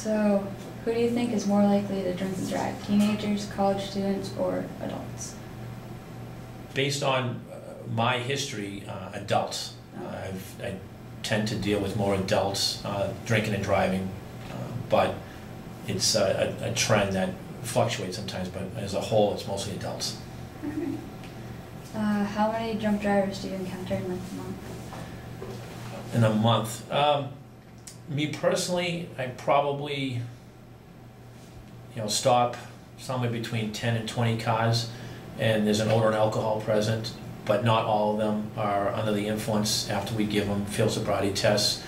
So, who do you think is more likely to drink and drive? Teenagers, college students, or adults? Based on my history, adults. I tend to deal with more adults drinking and driving, but it's a trend that fluctuates sometimes, but as a whole, it's mostly adults. How many drunk drivers do you encounter in like a month? In a month? Me personally, I probably stop somewhere between 10 and 20 cars, and there's an odor and alcohol present, but not all of them are under the influence after we give them field sobriety tests.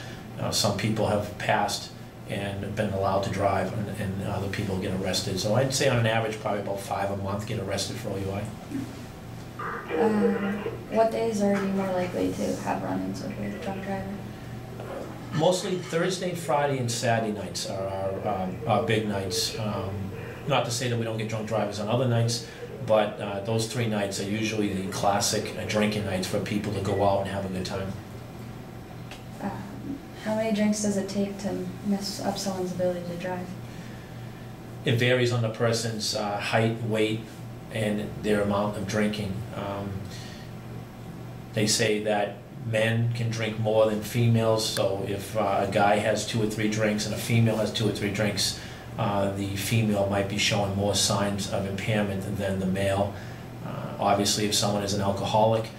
Some people have passed and been allowed to drive, and other people get arrested. So I'd say on an average, probably about 5 a month get arrested for OUI. What days are you more likely to have run-ins with a drunk driver? Mostly Thursday, Friday, and Saturday nights are our big nights. Not to say that we don't get drunk drivers on other nights, but those 3 nights are usually the classic drinking nights for people to go out and have a good time. How many drinks does it take to mess up someone's ability to drive? It varies on the person's height, weight, and their amount of drinking. They say that men can drink more than females, so if a guy has 2 or 3 drinks and a female has 2 or 3 drinks, the female might be showing more signs of impairment than the male. Obviously, if someone is an alcoholic,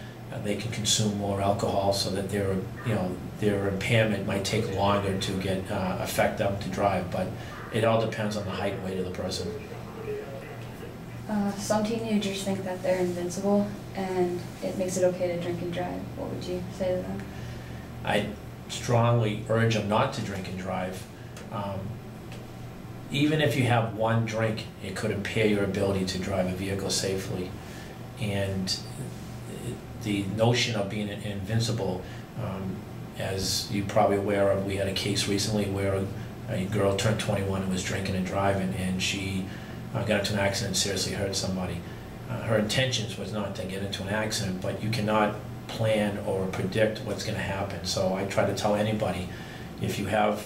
they can consume more alcohol, so that their impairment might take longer to affect them to drive. But it all depends on the height and weight of the person. Some teenagers think that they're invincible, and it makes it okay to drink and drive. What would you say to them? I strongly urge them not to drink and drive. Even if you have 1 drink, it could impair your ability to drive a vehicle safely. And the notion of being invincible, as you're probably aware of, we had a case recently where a girl turned 21 and was drinking and driving, and she got into an accident and seriously hurt somebody. Her intentions was not to get into an accident, but you cannot plan or predict what's going to happen. So I try to tell anybody, if you're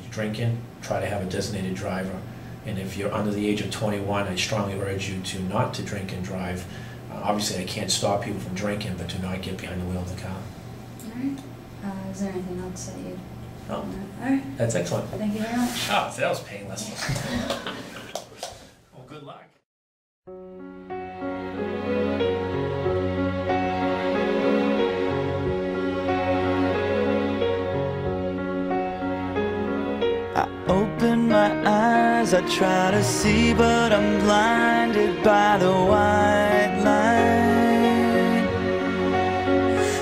drinking, try to have a designated driver. And if you're under the age of 21, I strongly urge you to not to drink and drive. Obviously, I can't stop people from drinking, but do not get behind the wheel of the car. All right. Is there anything else that you'd... No. All right. That's excellent. Thank you very much. Oh, so that was painless. Well, good luck. Open my eyes, I try to see, but I'm blinded by the white light.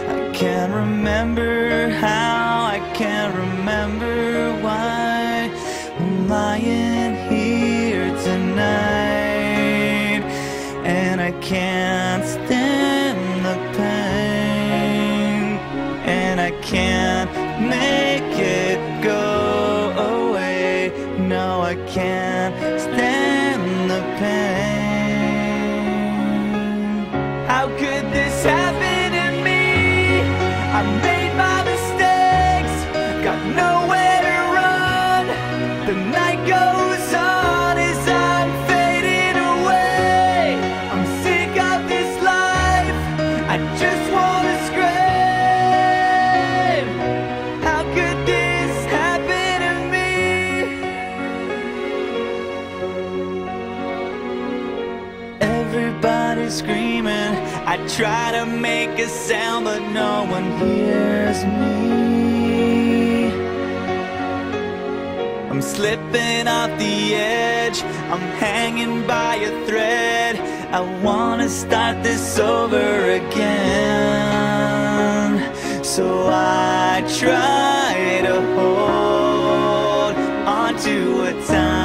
I can't remember how, I can't remember why I'm lying here tonight, and I can't stand the pain, and I can't make it go. No, I can't stand the pain. How could this happen to me? I made my mistakes, got nowhere to run. The night goes on as I'm fading away. I'm sick of this life, I just wanna scream. How could this happen to me? Everybody's screaming, I try to make a sound, but no one hears me. I'm slipping off the edge, I'm hanging by a thread. I wanna start this over again. So I try to hold on to a time